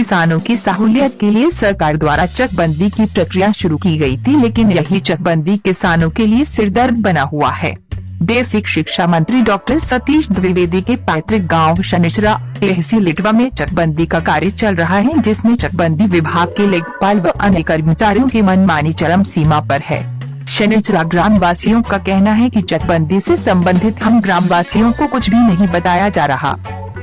किसानों की सहूलियत के लिए सरकार द्वारा चकबंदी की प्रक्रिया शुरू की गई थी, लेकिन यही चकबंदी किसानों के लिए सिरदर्द बना हुआ है। बेसिक शिक्षा मंत्री डॉक्टर सतीश द्विवेदी के पैतृक गांव शनिचरा तहसील इटवा में चकबंदी का कार्य चल रहा है, जिसमें चकबंदी विभाग के लेखपाल व अन्य कर्मचारियों की मनमानी चरम सीमा पर है। शनिचरा ग्राम वासियों का कहना है कि चकबंदी से संबंधित हम ग्राम वासियों को कुछ भी नहीं बताया जा रहा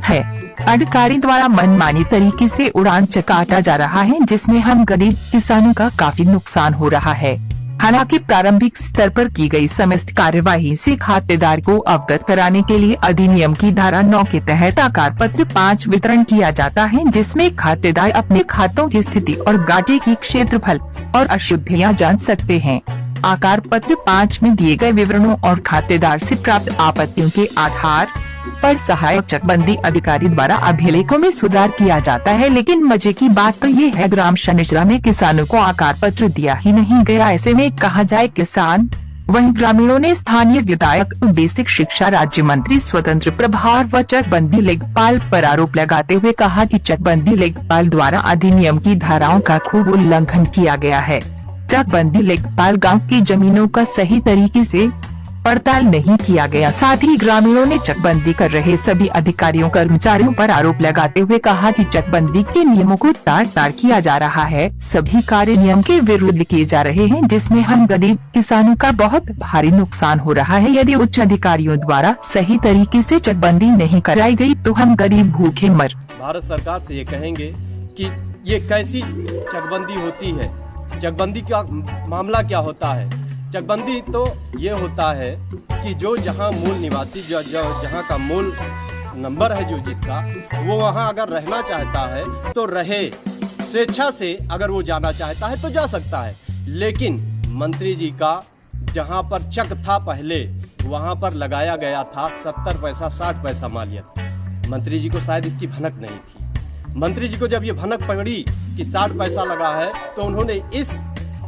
है। अधिकारी द्वारा मनमानी तरीके से उड़ान काटा जा रहा है, जिसमें हम गरीब किसानों का काफी नुकसान हो रहा है। हालांकि प्रारंभिक स्तर पर की गई समस्त कार्यवाही से खातेदार को अवगत कराने के लिए अधिनियम की धारा 9 के तहत आकार पत्र 5 वितरण किया जाता है, जिसमें खातेदार अपने खातों की स्थिति और घाटे की क्षेत्रफल और अशुद्धियां जान सकते हैं। आकार पत्र 5 में दिए गए विवरणों और खातेदार से प्राप्त आपत्तियों के आधार पर सहायक चकबंदी अधिकारी द्वारा अभिलेखों में सुधार किया जाता है। लेकिन मजे की बात तो ये है, ग्राम शनिचरा में किसानों को आकार पत्र दिया ही नहीं गया। ऐसे में कहा जाए किसान। वहीं ग्रामीणों ने स्थानीय विधायक, बेसिक शिक्षा राज्य मंत्री स्वतंत्र प्रभार व चकबंदी लेखपाल पर आरोप लगाते हुए कहा कि चकबंदी लेखपाल द्वारा अधिनियम की धाराओं का खूब उल्लंघन किया गया है। चकबंदी लेखपाल गाँव की जमीनों का सही तरीके से पड़ताल नहीं किया गया। साथ ही ग्रामीणों ने चकबंदी कर रहे सभी अधिकारियों कर्मचारियों पर आरोप लगाते हुए कहा कि चकबंदी के नियमों को तार किया जा रहा है। सभी कार्य नियम के विरुद्ध किए जा रहे हैं, जिसमें हम गरीब किसानों का बहुत भारी नुकसान हो रहा है। यदि उच्च अधिकारियों द्वारा सही तरीके से चकबंदी नहीं कराई गई तो हम गरीब भूखे मर। भारत सरकार से ये कहेंगे कि ये कैसी चकबंदी होती है, चकबंदी का मामला क्या होता है। चकबंदी तो ये होता है कि जो जहाँ मूल निवासी जहाँ का मूल नंबर है जो जिसका, वो वहाँ अगर रहना चाहता है तो रहे, स्वेच्छा से अगर वो जाना चाहता है तो जा सकता है। लेकिन मंत्री जी का जहाँ पर चक था पहले, वहाँ पर लगाया गया था 70 पैसा 60 पैसा मालियत। मंत्री जी को शायद इसकी भनक नहीं थी। मंत्री जी को जब ये भनक पड़ी कि 60 पैसा लगा है, तो उन्होंने इस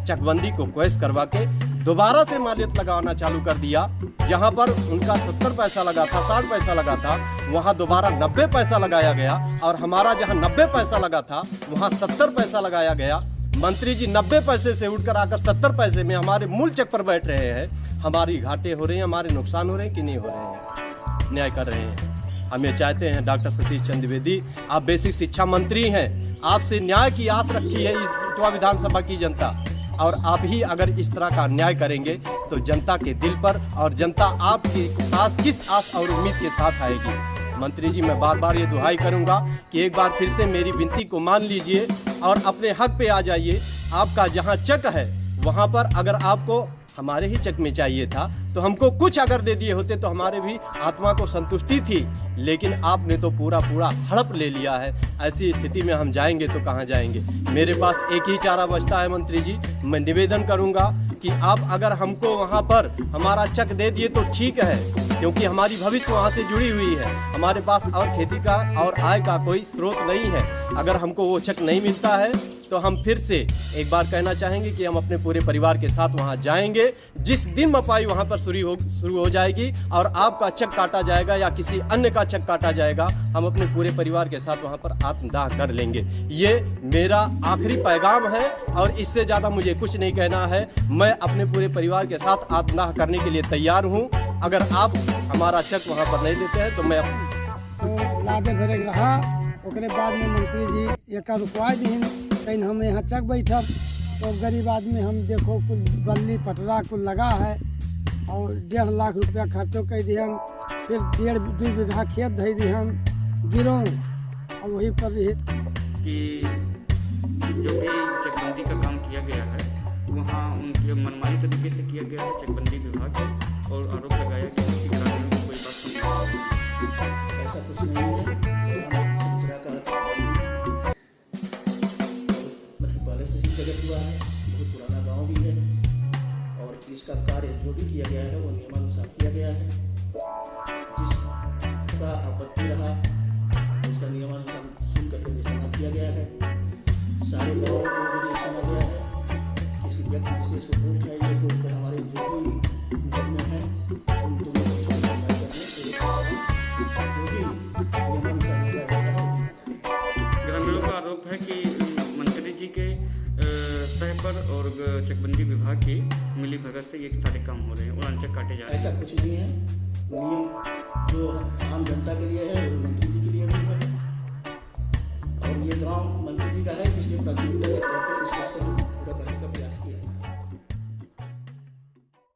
चकबंदी को क्वेश्चन करवा के दोबारा से मालियत लगाना चालू कर दिया। जहां पर उनका 70 पैसा लगा था, 60 पैसा लगा था, वहां दोबारा 90 पैसा लगाया गया। और हमारा जहां 90 पैसा लगा था वहां 70 पैसा लगाया गया। मंत्री जी 90 पैसे से उठकर आकर 70 पैसे में हमारे मूल चक पर बैठ रहे हैं। हमारी घाटे हो रहे हैं, हमारे नुकसान हो रहे हैं कि नहीं हो रहे हैं, न्याय कर रहे हैं। हम ये चाहते हैं डॉक्टर सतीश चंद्र द्विवेदी, आप बेसिक शिक्षा मंत्री हैं, आपसे न्याय की आस रखी है इटवा विधानसभा की जनता। और आप ही अगर इस तरह का अन्याय करेंगे तो जनता के दिल पर, और जनता आपके पास किस आस और उम्मीद के साथ आएगी। मंत्री जी, मैं बार बार ये दुहाई करूंगा कि एक बार फिर से मेरी विनती को मान लीजिए और अपने हक पे आ जाइए। आपका जहां चक है वहां पर अगर आपको हमारे ही चक में चाहिए था तो हमको कुछ अगर दे दिए होते तो हमारे भी आत्मा को संतुष्टि थी। लेकिन आपने तो पूरा हड़प ले लिया है। ऐसी स्थिति में हम जाएंगे तो कहाँ जाएंगे। मेरे पास एक ही चारा बचता है मंत्री जी, मैं निवेदन करूंगा कि आप अगर हमको वहाँ पर हमारा चक दे दिए तो ठीक है, क्योंकि हमारी भविष्य वहाँ से जुड़ी हुई है। हमारे पास और खेती का और आय का कोई स्रोत नहीं है। अगर हमको वो चक नहीं मिलता है तो हम फिर से एक बार कहना चाहेंगे कि हम अपने पूरे परिवार के साथ वहां जाएंगे। जिस दिन मपाई वहां पर शुरू हो जाएगी और आपका चक काटा जाएगा या किसी अन्य का चक काटा जाएगा, हम अपने पूरे परिवार के साथ वहां पर आत्मदाह कर लेंगे। ये मेरा आखिरी पैगाम है और इससे ज़्यादा मुझे कुछ नहीं कहना है। मैं अपने पूरे परिवार के साथ आत्मदाह करने के लिए तैयार हूँ। अगर आप हमारा चक वहाँ पर नहीं देते हैं तो मैं लादे भरे रहा। उसके बाद में मंत्री जी एक रुकवा दी, कहीं हम यहाँ चक बैठब तो गरीब आदमी हम देखो कुल बल्ली पटरा कुल लगा है और 1.5 लाख रुपया खर्चो कर दिहन, फिर 1.5-2 बीघा खेत धई दिहन गिरों और वही पर रही कि जो भी चकबंदी का काम किया गया है वहाँ उनके मनमानी तरीके से किया गया है चकबंदी विभाग को, और आरोप लगाया गया है कि ग्रामीणों को कोई बात ऐसा कुछ नहीं है। जगत हुआ है, बहुत पुराना गांव भी है और इसका कार्य जो भी किया गया है वो नियमानुसार किया गया है। जिसका आपत्ति रहा उसका नियमानुसार सुन करके निशाना किया गया है। सारे गाँव को भी सुना गया है। किसी व्यक्ति विशेष को वोट है ये वोट पर हमारे जो भी मुकदमे हैं उन दोनों को जो भी नियमानुसार ग्रामीणों का आरोप है कि और चकबंदी विभाग की मिली भगत से ये सारे काम हो रहे हैं और अनचक काटे जा रहे हैं। ऐसा कुछ नहीं है। नियम जो आम जनता के लिए है वो मंत्री जी के लिए भी है और ये गांव मंत्री जी का है, इसलिए प्राथमिकता के तौर पर इसको सही पूरा